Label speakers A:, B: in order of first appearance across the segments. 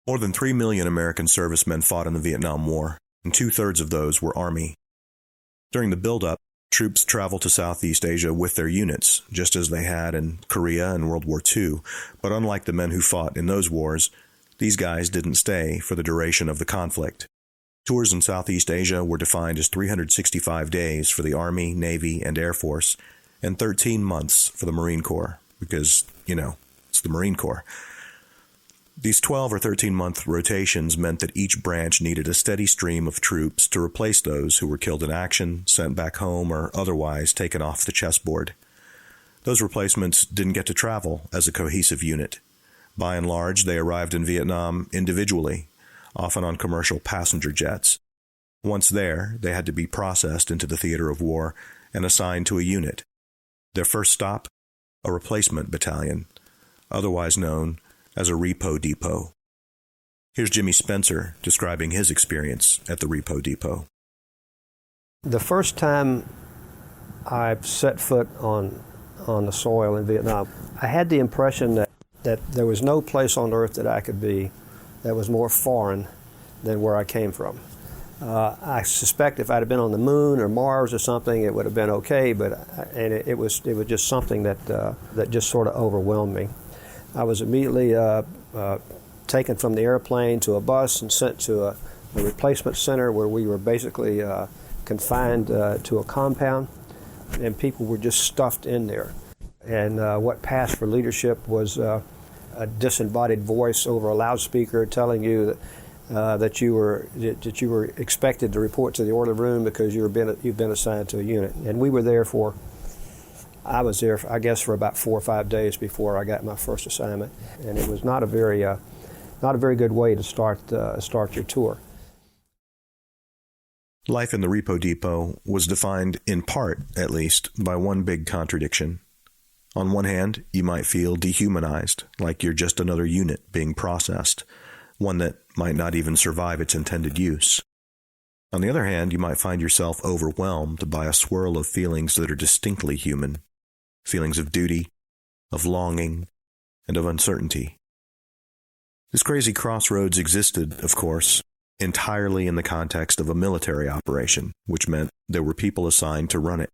A: More than 3 million American servicemen fought in the Vietnam War, and two-thirds of those were Army. During the buildup, troops traveled to Southeast Asia with their units, just as they had in Korea and World War II, but unlike the men who fought in those wars, these guys didn't stay for the duration of the conflict. Tours in Southeast Asia were defined as 365 days for the Army, Navy, and Air Force, and 13 months for the Marine Corps, because, it's the Marine Corps. These 12 or 13-month rotations meant that each branch needed a steady stream of troops to replace those who were killed in action, sent back home, or otherwise taken off the chessboard. Those replacements didn't get to travel as a cohesive unit. By and large, they arrived in Vietnam individually, often on commercial passenger jets. Once there, they had to be processed into the theater of war and assigned to a unit. Their first stop, a replacement battalion, otherwise known as a Repo Depot. Here's Jimmy Spencer describing his experience at the Repo Depot.
B: The first time I set foot on the soil in Vietnam, I had the impression that there was no place on earth that I could be that was more foreign than where I came from. I suspect if I'd have been on the moon or Mars or something, it would have been okay, but it was just something that just sort of overwhelmed me. I was immediately taken from the airplane to a bus and sent to a replacement center where we were basically confined to a compound, and people were just stuffed in there. And what passed for leadership was a disembodied voice over a loudspeaker telling you that you were expected to report to the order room because you've been assigned to a unit. And I was there, I guess, for about 4 or 5 days before I got my first assignment, and it was not a very good way to start your tour.
A: Life in the Repo Depot was defined, in part at least, by one big contradiction. On one hand, you might feel dehumanized, like you're just another unit being processed, one that might not even survive its intended use. On the other hand, you might find yourself overwhelmed by a swirl of feelings that are distinctly human. Feelings of duty, of longing, and of uncertainty. This crazy crossroads existed, of course, entirely in the context of a military operation, which meant there were people assigned to run it.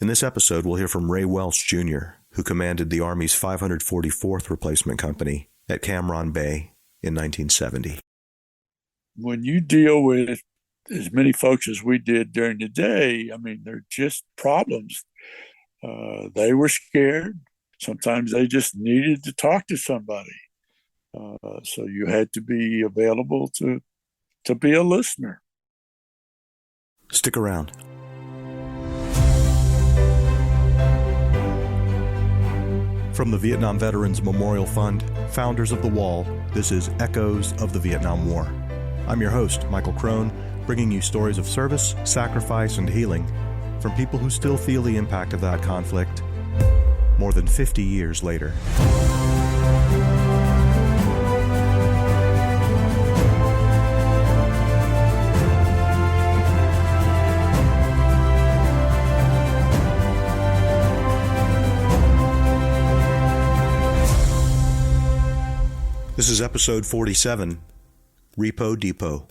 A: In this episode, we'll hear from Ray Welch, Jr., who commanded the Army's 544th Replacement Company at Cam Ranh Bay in 1970.
C: When you deal with as many folks as we did during the day, they're just problems. They were scared. Sometimes they just needed to talk to somebody. So you had to be available to be a listener.
A: Stick around. From the Vietnam Veterans Memorial Fund, founders of The Wall, this is Echoes of the Vietnam War. I'm your host, Michael Crone, bringing you stories of service, sacrifice, and healing from people who still feel the impact of that conflict more than 50 years later. This is episode 47, Repo Depot.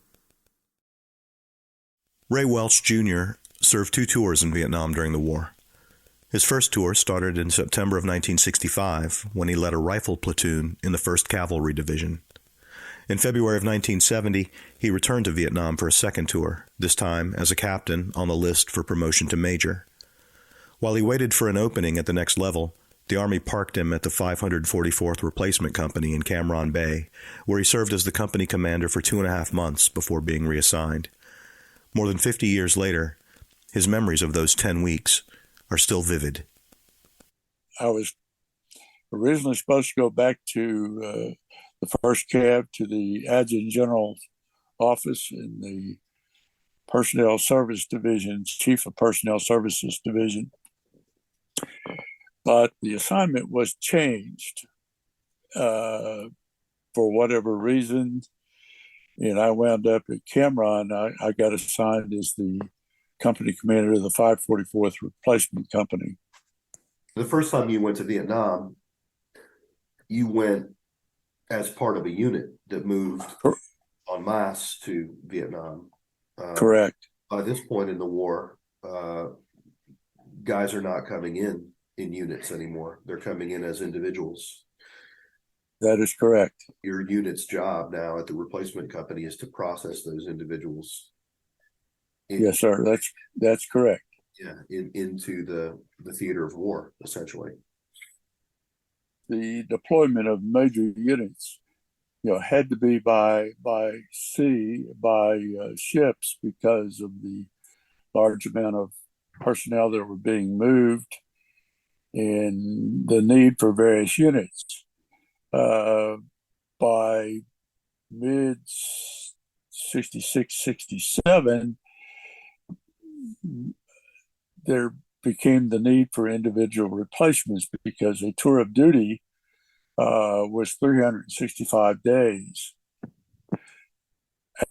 A: Ray Welch, Jr. served 2 tours in Vietnam during the war. His first tour started in September of 1965 when he led a rifle platoon in the 1st Cavalry Division. In February of 1970, he returned to Vietnam for a second tour, this time as a captain on the list for promotion to major. While he waited for an opening at the next level, the Army parked him at the 544th Replacement Company in Cam Ranh Bay, where he served as the company commander for 2.5 months before being reassigned. More than 50 years later, his memories of those 10 weeks are still vivid.
C: I was originally supposed to go back to the 1st Cav to the Adjutant General's office in the Personnel Service Division, Chief of Personnel Services Division. But the assignment was changed for whatever reason. And I wound up at Cam Ranh. I got assigned as the company commander of the 544th Replacement Company.
A: The first time you went to Vietnam, you went as part of a unit that moved
C: Cor-
A: en masse to Vietnam.
C: Correct.
A: By this point in the war, guys are not coming in units anymore. They're coming in as individuals.
C: That is correct.
A: Your unit's job now at the replacement company is to process those individuals.
C: Yes, sir. That's correct.
A: Yeah, into the theater of war, essentially.
C: The deployment of major units, had to be by sea, by ships, because of the large amount of personnel that were being moved and the need for various units. By mid 66, 67, there became the need for individual replacements because a tour of duty was 365 days,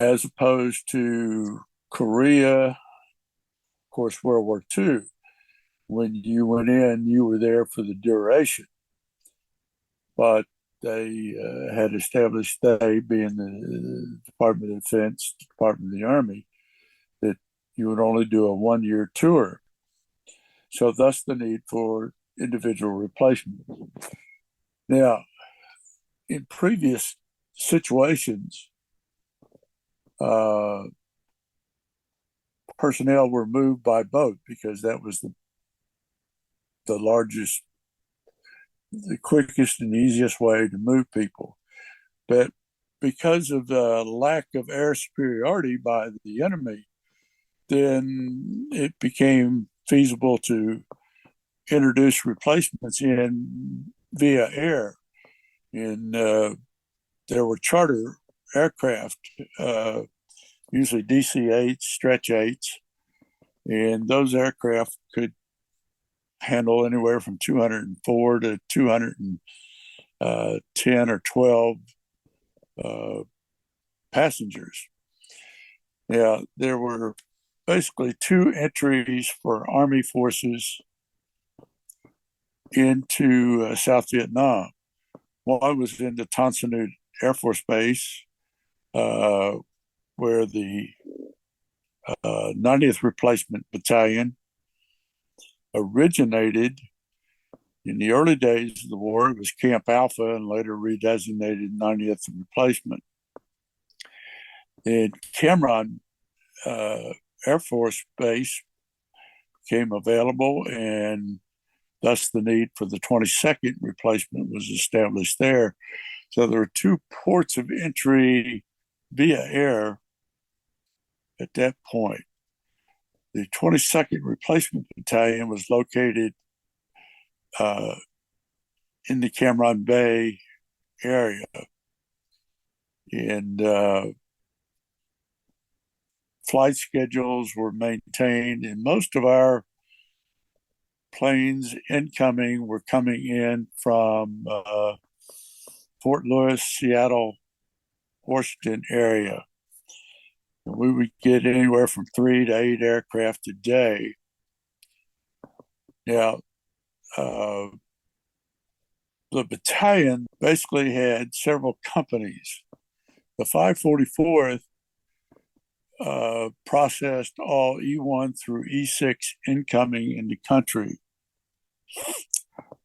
C: as opposed to Korea, of course, World War II. When you went in, you were there for the duration. But they had established, they being the Department of Defense, Department of the Army, that you would only do a 1 year tour. So, thus, the need for individual replacement. Now, in previous situations, uh, personnel were moved by boat because that was the largest, the quickest and easiest way to move people. But because of the lack of air superiority by the enemy, then it became feasible to introduce replacements in via air. And there were charter aircraft, usually DC-8s, stretch 8s, and those aircraft could handle anywhere from 204 to 210 or 12 passengers. Yeah, there were basically two entries for Army forces into South Vietnam. One was into Tan Son Nhut Air Force Base, where the 90th Replacement Battalion originated. In the early days of the war, it was Camp Alpha and later redesignated 90th Replacement. And Cameron Air Force Base became available, and thus the need for the 22nd Replacement was established there. So there were two ports of entry via air at that point. The 22nd Replacement Battalion was located in the Cam Ranh Bay area. And flight schedules were maintained, and most of our planes incoming were coming in from Fort Lewis, Seattle, Washington area. And we would get anywhere from 3 to 8 aircraft a day. Now, the battalion basically had several companies. The 544th processed all E1 through E6 incoming in the country.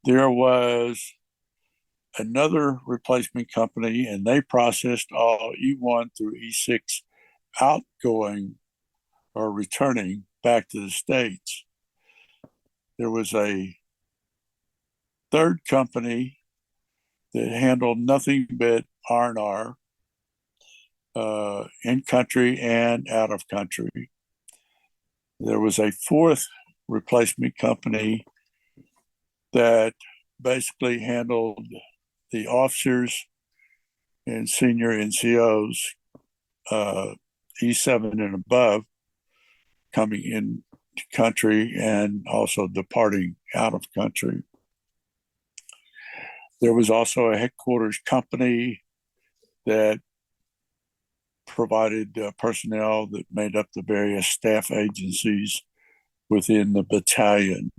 C: There was another replacement company, and they processed all E1 through E6 outgoing or returning back to the States. There was a third company that handled nothing but R&R, in country and out of country. There was a fourth replacement company that basically handled the officers and senior NCOs, E7 and above, coming in country and also departing out of country. There was also a headquarters company that provided personnel that made up the various staff agencies within the battalion.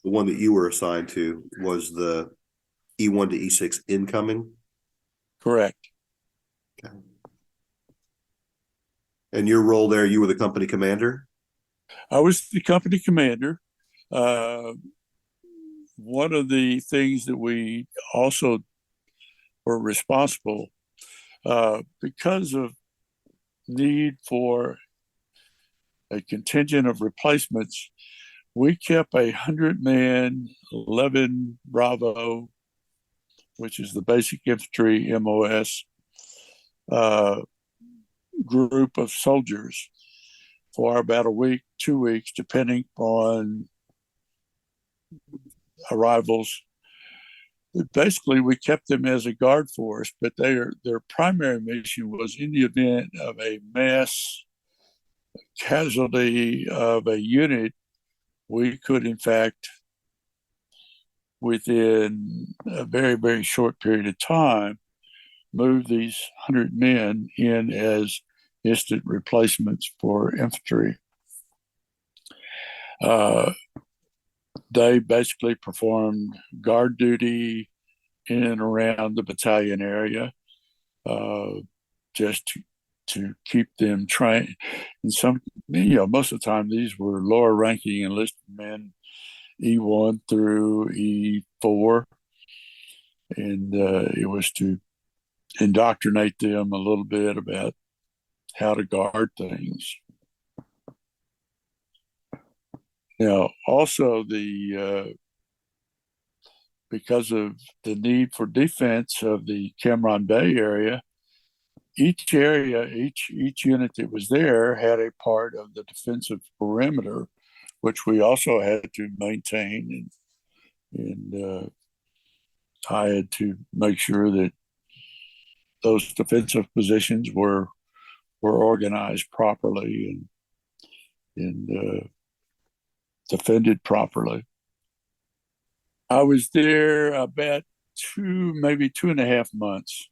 A: The one that you were assigned to was the E1 to E6 incoming?
C: Correct.
A: Okay. And your role there, you were the company commander?
C: I was the company commander. Uh, One of the things that we also were responsible because of need for a contingent of replacements, we kept 100-man 11 Bravo, which is the basic infantry MOS uh, group of soldiers for about a week, 2 weeks, depending on arrivals. Basically, we kept them as a guard force, but their primary mission was in the event of a mass casualty of a unit, we could, in fact, within a very, very short period of time, move these 100 men in as instant replacements for infantry. Uh, they basically performed guard duty in and around the battalion area, just to keep them trained. And most of the time, these were lower ranking enlisted men, E1 through E4, and it was to indoctrinate them a little bit about how to guard things. Now, also because of the need for defense of the Cameron Bay area, each unit that was there had a part of the defensive perimeter, which we also had to maintain, and I had to make sure that those defensive positions were organized properly and defended properly. I was there about maybe 2.5 months,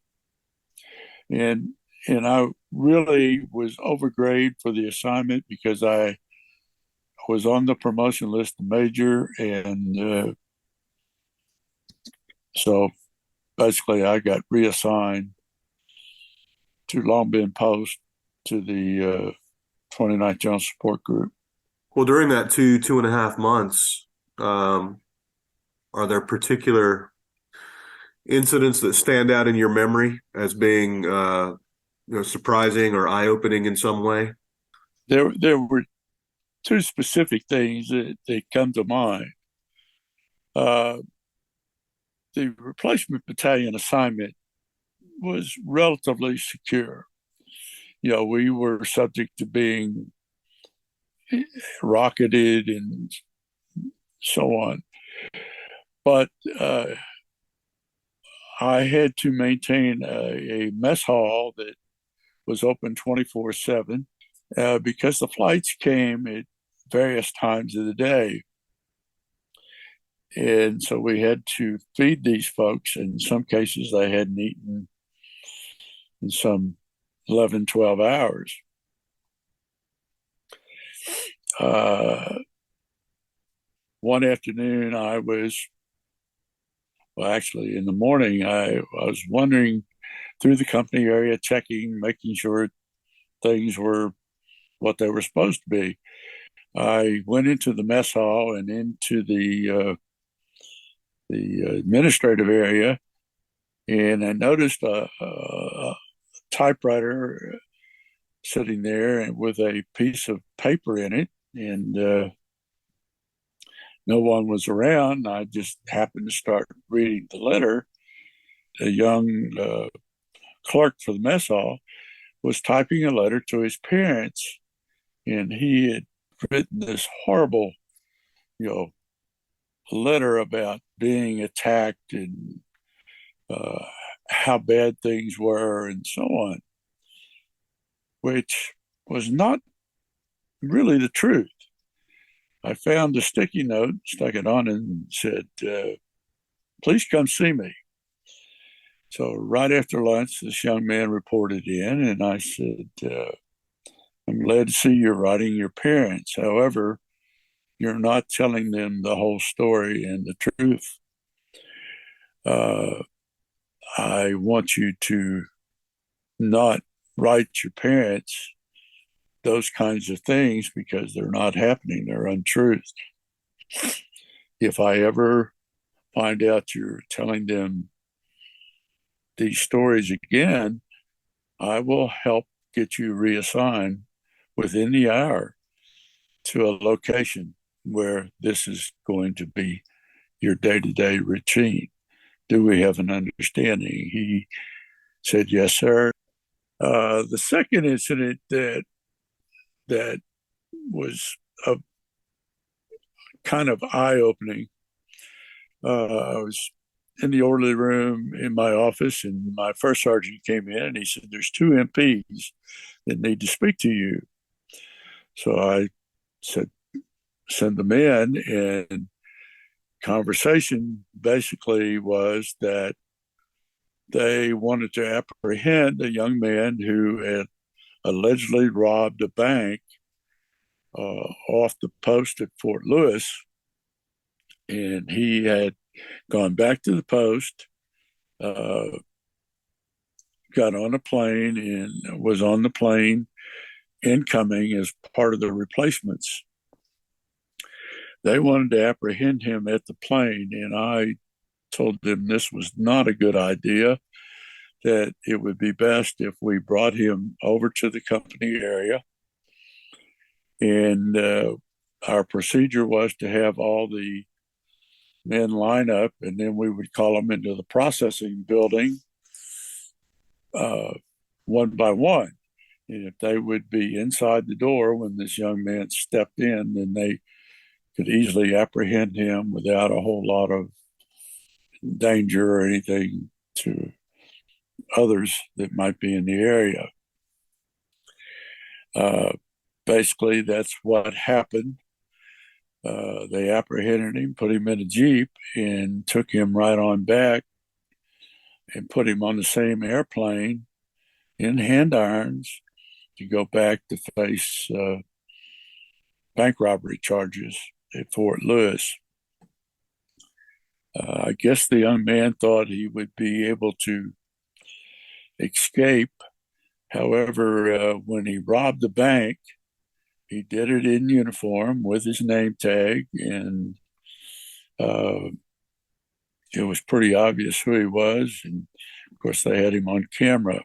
C: and I really was overgrade for the assignment because I was on the promotion list to major, and so basically I got reassigned to Long Bend Post to the 29th General Support Group.
A: Well, during that 2.5 months, are there particular incidents that stand out in your memory as being surprising or eye-opening in some way?
C: There were two specific things that come to mind. The replacement battalion assignment was relatively secure. We were subject to being rocketed and so on. But I had to maintain a mess hall that was open 24/7 because the flights came at various times of the day. And so we had to feed these folks. In some cases, they hadn't eaten in some 11, 12 hours. One afternoon, actually in the morning, I was wandering through the company area, checking, making sure things were what they were supposed to be. I went into the mess hall and into the administrative area, and I noticed a typewriter sitting there with a piece of paper in it, and no one was around. I just happened to start reading the letter. A young clerk for the mess hall was typing a letter to his parents, and he had written this horrible, letter about being attacked and how bad things were and so on, which was not really the truth. I found a sticky note, stuck it on, and said, "Please come see me." So right after lunch, this young man reported in, and I said, "I'm glad to see you're writing your parents. However, you're not telling them the whole story and the truth. I want you to not write your parents those kinds of things because they're not happening. They're untruths. If I ever find out you're telling them these stories again, I will help get you reassigned within the hour to a location where this is going to be your day-to-day routine. Do we have an understanding? He said, yes, sir. The second incident that was a kind of eye-opening. I was in the orderly room in my office, and my first sergeant came in and he said, there's two MPs that need to speak to you. So I said, send them in. And conversation basically was that they wanted to apprehend a young man who had allegedly robbed a bank off the post at Fort Lewis. And he had gone back to the post, got on a plane, and was on the plane incoming as part of the replacements. They wanted to apprehend him at the plane, and I told them this was not a good idea, that it would be best if we brought him over to the company area. And our procedure was to have all the men line up, and then we would call them into the processing building one by one. And if they would be inside the door when this young man stepped in, then they could easily apprehend him without a whole lot of danger or anything to others that might be in the area. Basically, that's what happened. They apprehended him, put him in a Jeep, and took him right on back and put him on the same airplane in hand irons to go back to face bank robbery charges at Fort Lewis. I guess the young man thought he would be able to escape. However, when he robbed the bank, he did it in uniform with his name tag, and it was pretty obvious who he was. And of course, they had him on camera.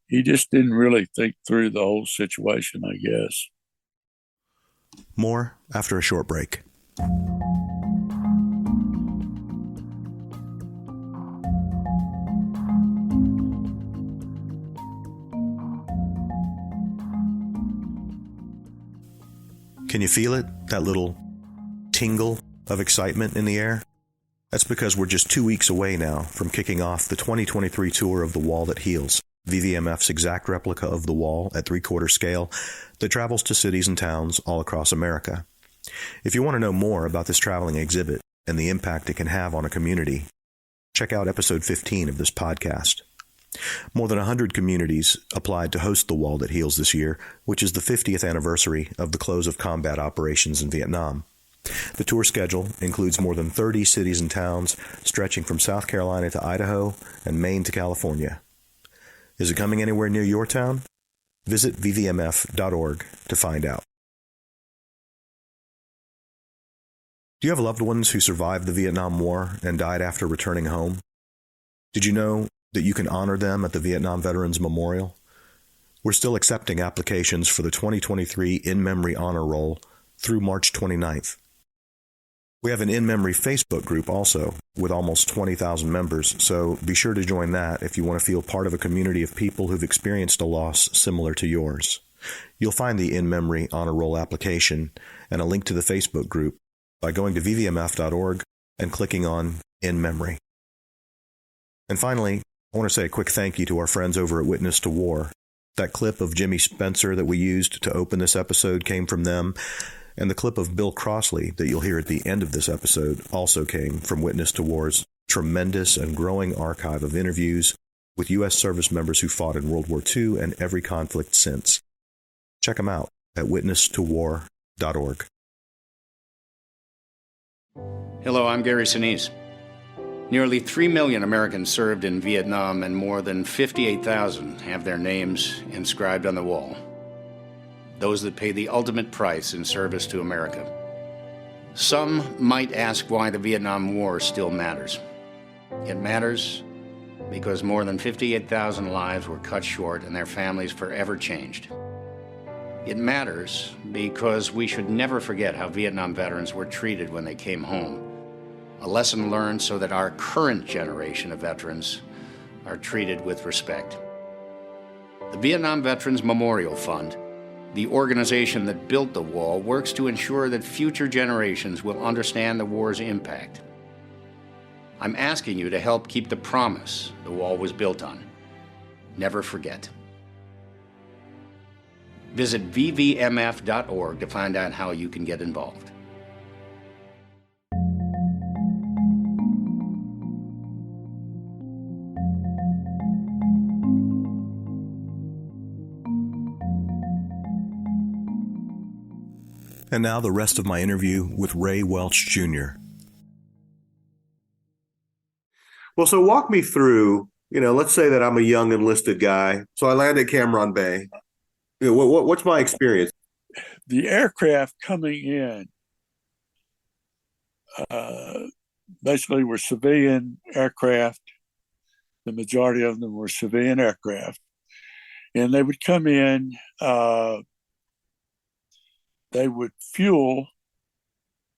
C: He just didn't really think through the whole situation, I guess.
A: More after a short break. Can you feel it? That little tingle of excitement in the air? That's because we're just 2 weeks away now from kicking off the 2023 tour of The Wall That Heals, VVMF's exact replica of the wall at 3/4 scale that travels to cities and towns all across America. If you want to know more about this traveling exhibit and the impact it can have on a community, check out episode 15 of this podcast. More than 100 communities applied to host The Wall That Heals this year, which is the 50th anniversary of the close of combat operations in Vietnam. The tour schedule includes more than 30 cities and towns stretching from South Carolina to Idaho and Maine to California. Is it coming anywhere near your town? Visit vvmf.org to find out. Do you have loved ones who survived the Vietnam War and died after returning home? Did you know that you can honor them at the Vietnam Veterans Memorial? We're still accepting applications for the 2023 In-Memory Honor Roll through March 29th. We have an In-Memory Facebook group also, with almost 20,000 members, so be sure to join that if you want to feel part of a community of people who've experienced a loss similar to yours. You'll find the In-Memory Honor Roll application and a link to the Facebook group by going to vvmf.org and clicking on In Memory. And finally, I want to say a quick thank you to our friends over at Witness to War. That clip of Jimmy Spencer that we used to open this episode came from them, and the clip of Bill Crossley that you'll hear at the end of this episode also came from Witness to War's tremendous and growing archive of interviews with U.S. service members who fought in World War II and every conflict since. Check them out at witnesstowar.org.
D: Hello, I'm Gary Sinise. Nearly 3 million Americans served in Vietnam, and more than 58,000 have their names inscribed on the wall. Those that pay the ultimate price in service to America. Some might ask why the Vietnam War still matters. It matters because more than 58,000 lives were cut short and their families forever changed. It matters because we should never forget how Vietnam veterans were treated when they came home. A lesson learned so that our current generation of veterans are treated with respect. The Vietnam Veterans Memorial Fund, the organization that built the wall, works to ensure that future generations will understand the war's impact. I'm asking you to help keep the promise the wall was built on. Never forget. Visit vvmf.org to find out how you can get involved.
A: And now the rest of my interview with Ray Welch Jr.
E: Well, so walk me through, let's say that I'm a young enlisted guy. So I land at Cam Bay. What's my experience?
C: The aircraft coming in basically were civilian aircraft. The majority of them were civilian aircraft. And they would come in, they would fuel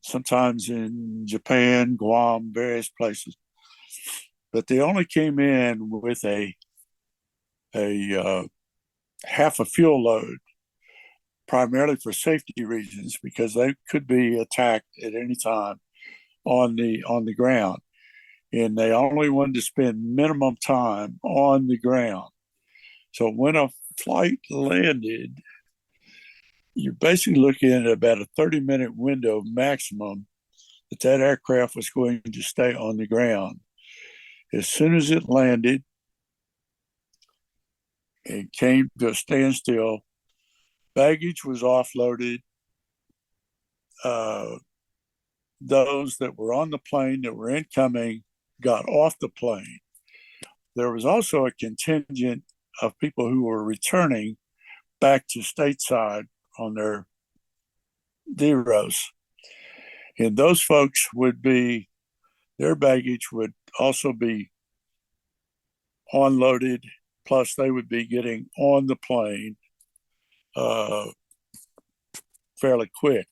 C: sometimes in Japan, Guam, various places. But they only came in with a half a fuel load, primarily for safety reasons, because they could be attacked at any time on the ground. And they only wanted to spend minimum time on the ground. So when a flight landed, you're basically looking at about a 30-minute window maximum that aircraft was going to stay on the ground. As soon as it landed, it came to a standstill. Baggage was offloaded. Those that were on the plane that were incoming got off the plane. There was also a contingent of people who were returning back to stateside on their DEROs. And those folks their baggage would also be unloaded, plus they would be getting on the plane fairly quick.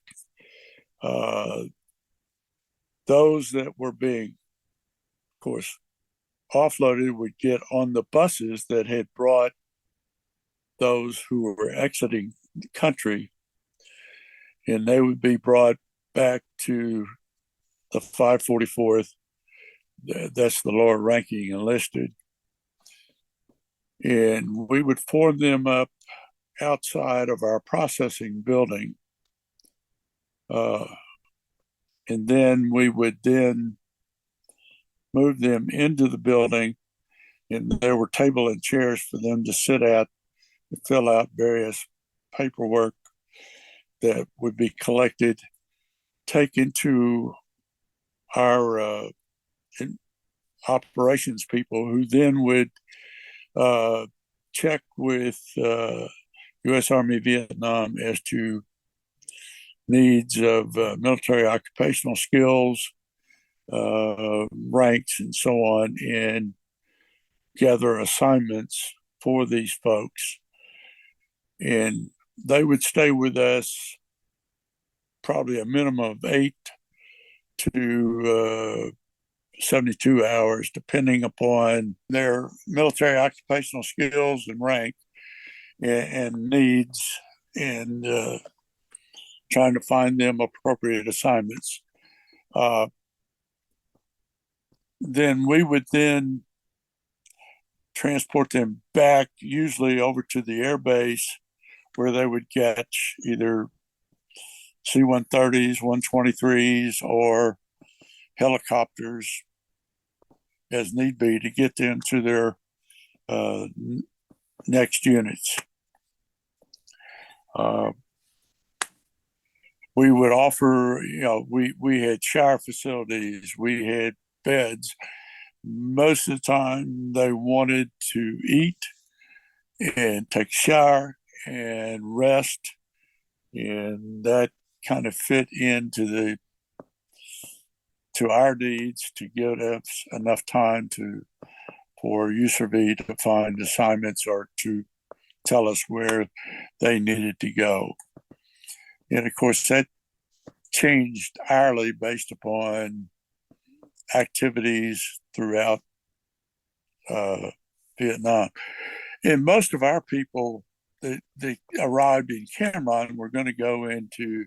C: Those that were being, of course, offloaded would get on the buses that had brought those who were exiting the country, and they would be brought back to the 544th. That's the lower ranking enlisted. And we would form them up outside of our processing building. And then we would then move them into the building, and there were table and chairs for them to sit at and fill out various paperwork that would be collected, taken to our operations people, who then would check with U.S. Army Vietnam as to needs of military occupational skills, ranks, and so on, and gather assignments for these folks. And they would stay with us probably a minimum of 8 to 72 hours, depending upon their military occupational skills and rank and needs, and trying to find them appropriate assignments. Then we would then transport them back, usually over to the air base, where they would catch either C-130s, 123s, or helicopters as need be to get them to their next units. We would offer, we had shower facilities, we had beds, Most of the time, they wanted to eat and take a shower and rest, and that kind of fit into our needs to give us enough time for USRV to find assignments or to tell us where they needed to go. And of course, that changed hourly based upon activities throughout Vietnam. And most of our people that arrived in Cam Ranh were going to go into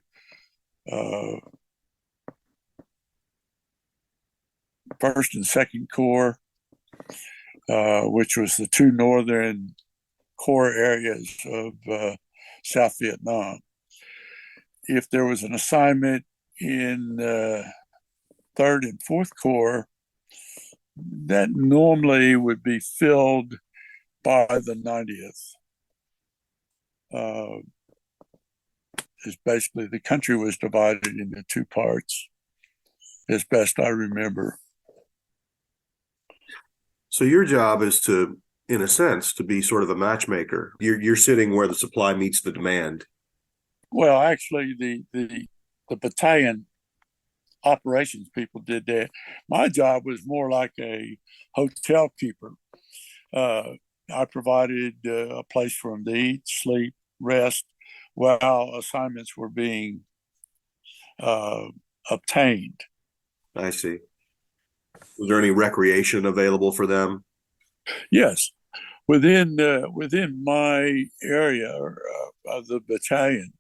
C: First and Second Corps, which was the two northern core areas of South Vietnam. If there was an assignment in Third and Fourth Corps, that normally would be filled by the 90th. Is basically the country was divided into two parts, as best I remember.
E: So your job is to, in a sense, to be sort of a matchmaker. You're sitting where the supply meets the demand.
C: Well, actually, the battalion operations people did that. My job was more like a hotel keeper. I provided a place for them to eat, sleep, rest, while assignments were being obtained.
E: I see. Was there any recreation available for them?
C: Yes, within my area of the battalion,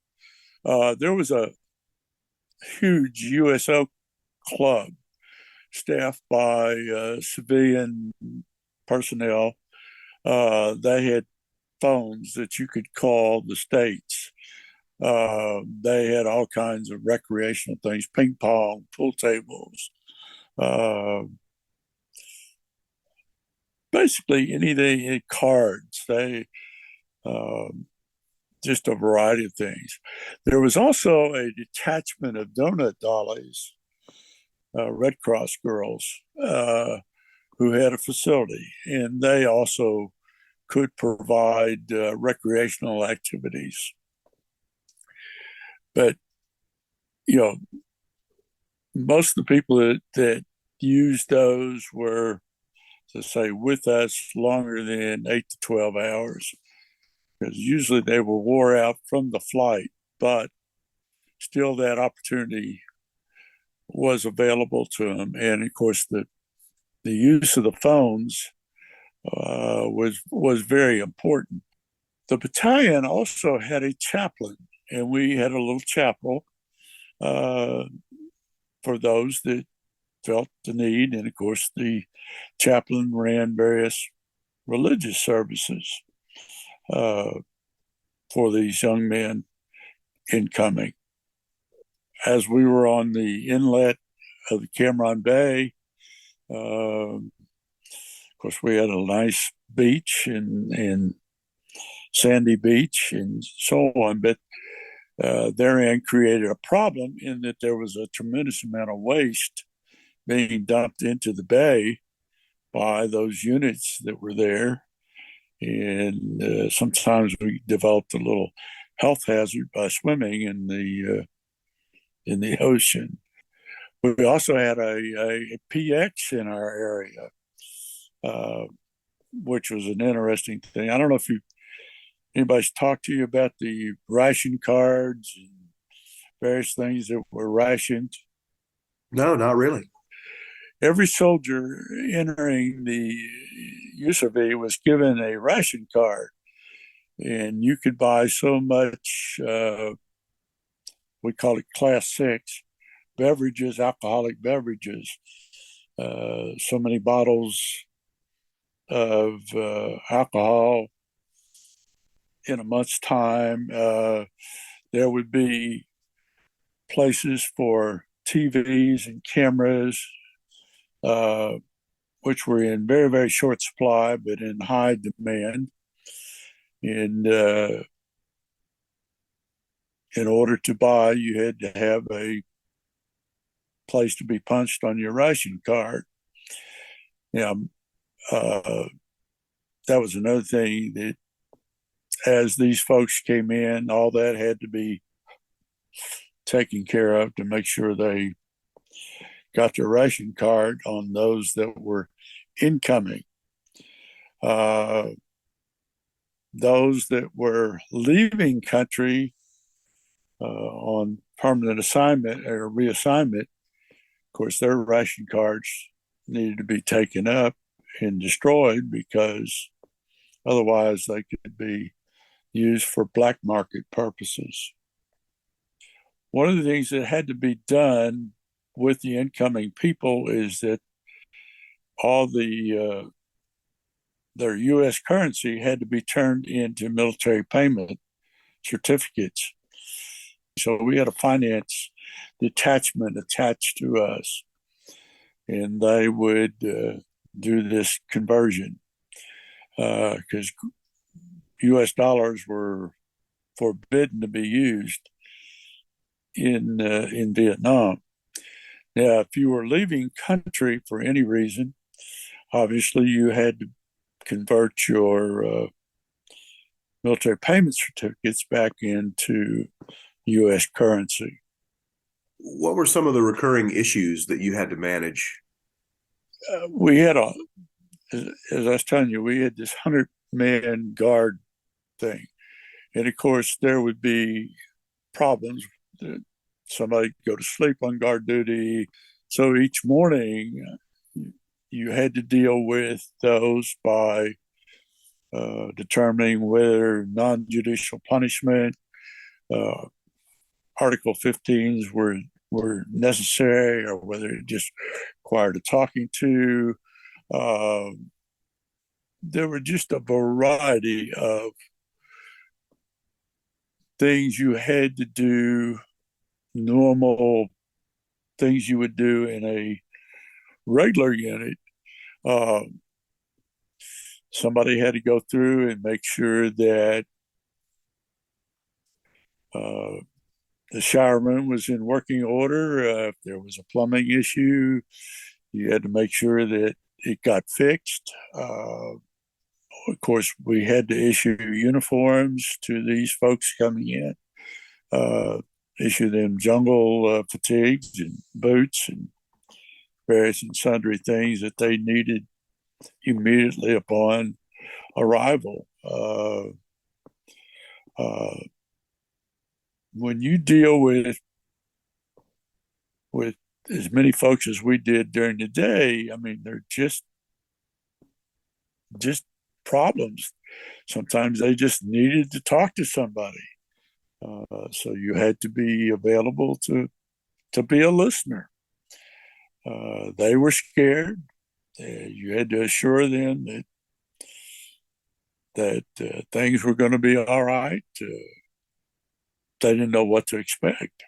C: there was a huge USO club staffed by civilian personnel. They had phones that you could call the States. They had all kinds of recreational things, ping pong, pool tables, basically anything, cards. They just a variety of things. There was also a detachment of donut dollies, Red Cross girls, who had a facility, and they also could provide recreational activities. But, most of the people that used those were, to say, with us longer than 8 to 12 hours, because usually they were wore out from the flight, but still that opportunity was available to them. And of course, the use of the phones was very important. The battalion also had a chaplain, and we had a little chapel for those that felt the need. And of course, the chaplain ran various religious services for these young men incoming. As we were on the inlet of the Cam Ranh Bay, of course, we had a nice beach and sandy beach and so on, but therein created a problem in that there was a tremendous amount of waste being dumped into the bay by those units that were there. And sometimes we developed a little health hazard by swimming in the ocean. We also had a PX in our area, which was an interesting thing. I don't know if anybody's talked to you about the ration cards and various things that were rationed.
E: No, not really.
C: Every soldier entering the USRV was given a ration card, and you could buy so much, we call it Class 6, beverages, alcoholic beverages, so many bottles of alcohol in a month's time. There would be places for TVs and cameras, which were in very, very short supply, but in high demand. And in order to buy, you had to have a place to be punched on your ration card. Yeah, that was another thing that as these folks came in, all that had to be taken care of to make sure they got their ration card on those that were incoming. Uh, those that were leaving country on permanent assignment or reassignment, of course, their ration cards needed to be taken up and destroyed because otherwise they could be used for black market purposes. One of the things that had to be done with the incoming people is that all their U.S. currency had to be turned into military payment certificates. So we had a finance detachment attached to us, and they would do this conversion because U.S. dollars were forbidden to be used in Vietnam. Now, if you were leaving country for any reason, obviously you had to convert your military payment certificates back into U.S. currency.
E: What were some of the recurring issues that you had to manage?
C: We had as I was telling you, we had this 100-man guard thing. And of course, there would be problems. Somebody go to sleep on guard duty. So each morning, you had to deal with those by determining whether non-judicial punishment, Article 15s were necessary, or whether it just required a talking to. There were just a variety of things you had to do, normal things you would do in a regular unit. Somebody had to go through and make sure that the shower room was in working order. If there was a plumbing issue, you had to make sure that it got fixed. Of course, we had to issue uniforms to these folks coming in, issue them jungle fatigues and boots and various and sundry things that they needed immediately upon arrival. When you deal with as many folks as we did during the day, I mean, they're just problems. Sometimes they just needed to talk to somebody. So you had to be available to be a listener. They were scared. You had to assure them that things were going to be all right. They didn't know what to expect,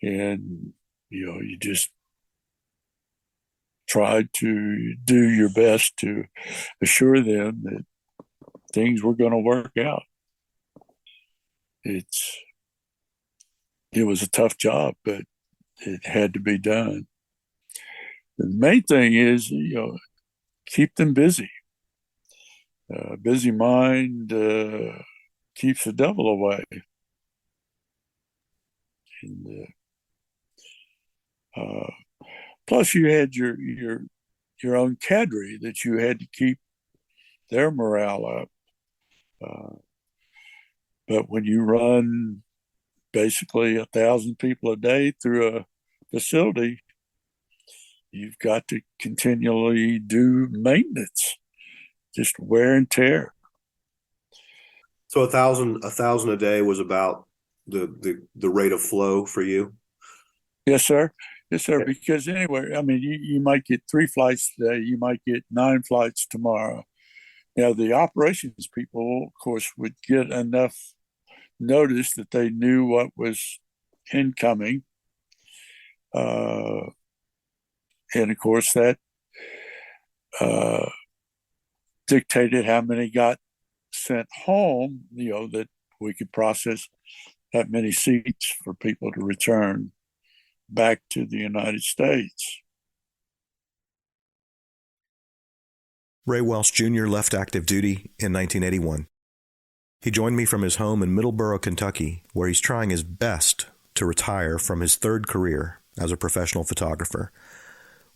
C: and you just tried to do your best to assure them that things were going to work out. It was a tough job, but it had to be done. The main thing is, keep them busy. Busy mind keeps the devil away. And, plus, you had your own cadre that you had to keep their morale up. But when you run basically 1,000 people a day through a facility, you've got to continually do maintenance, just wear and tear.
E: So a thousand a day was about the rate of flow for you?
C: Yes, sir. Yes, sir. Because anyway, I mean, you might get 3 flights today, you might get 9 flights tomorrow. Now, the operations people, of course, would get enough notice that they knew what was incoming. And of course, that dictated how many got sent home, that we could process that many seats for people to return back to the United States.
A: Ray Welsh Jr. left active duty in 1981. He joined me from his home in Middleborough, Kentucky, where he's trying his best to retire from his third career as a professional photographer.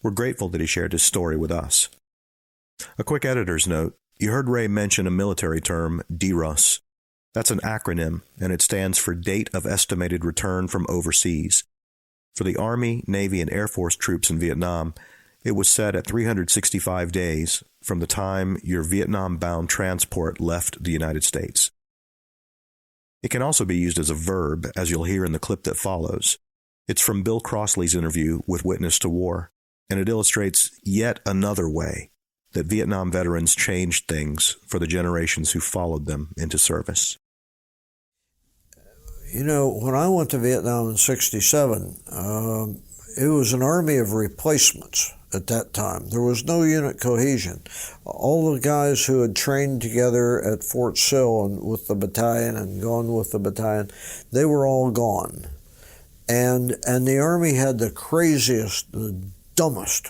A: We're grateful that he shared his story with us. A quick editor's note. You heard Ray mention a military term, DEROS. That's an acronym, and it stands for Date of Estimated Return from Overseas. For the Army, Navy, and Air Force troops in Vietnam, it was set at 365 days from the time your Vietnam-bound transport left the United States. It can also be used as a verb, as you'll hear in the clip that follows. It's from Bill Crossley's interview with Witness to War, and it illustrates yet another way that Vietnam veterans changed things for the generations who followed them into service.
F: You know, when I went to Vietnam in '67, it was an army of replacements at that time. There was no unit cohesion. All the guys who had trained together at Fort Sill and with the battalion and gone with the battalion, they were all gone. And the Army had the craziest, the dumbest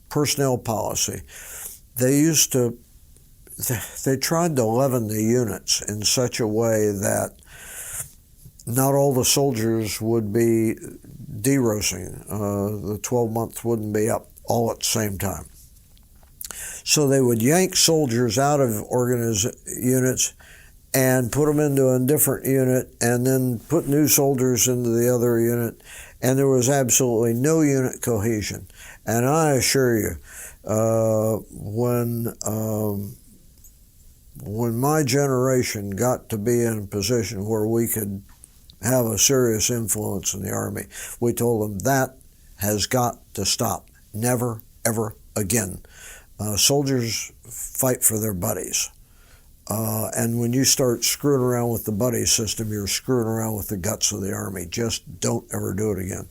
F: personnel policy. They tried to leaven the units in such a way that not all the soldiers would be derosing. The 12 months wouldn't be up all at the same time. So they would yank soldiers out of units and put them into a different unit and then put new soldiers into the other unit. And there was absolutely no unit cohesion. And I assure you, when my generation got to be in a position where we could have a serious influence in the Army, we told them that has got to stop. Never, ever again. Soldiers fight for their buddies. And when you start screwing around with the buddy system, you're screwing around with the guts of the Army. Just don't ever do it again.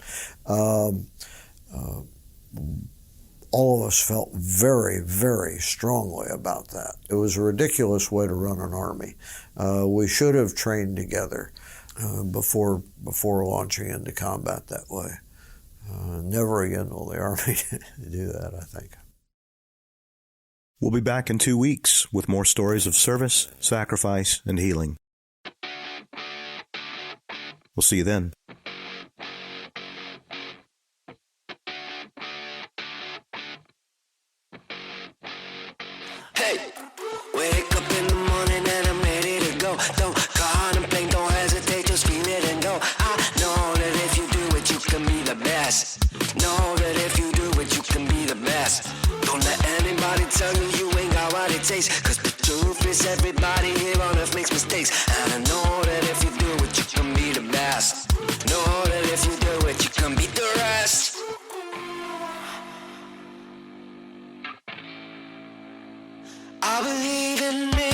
F: All of us felt very, very strongly about that. It was a ridiculous way to run an Army. We should have trained together before launching into combat that way. Never again will the Army do that, I think.
A: We'll be back in 2 weeks with more stories of service, sacrifice, and healing. We'll see you then.
G: Hey, wake up in the morning and I'm ready to go. Don't contemplate, don't hesitate, just feel it and go. I know that if you do it, you can be the best. Know that if you do it, you can be the best. Don't let anybody tell you you ain't got what it takes. Cause the truth is everybody here on earth makes mistakes. And I know that if you do it, you can be the best. Know that if you do it, you can beat the rest. I believe in me.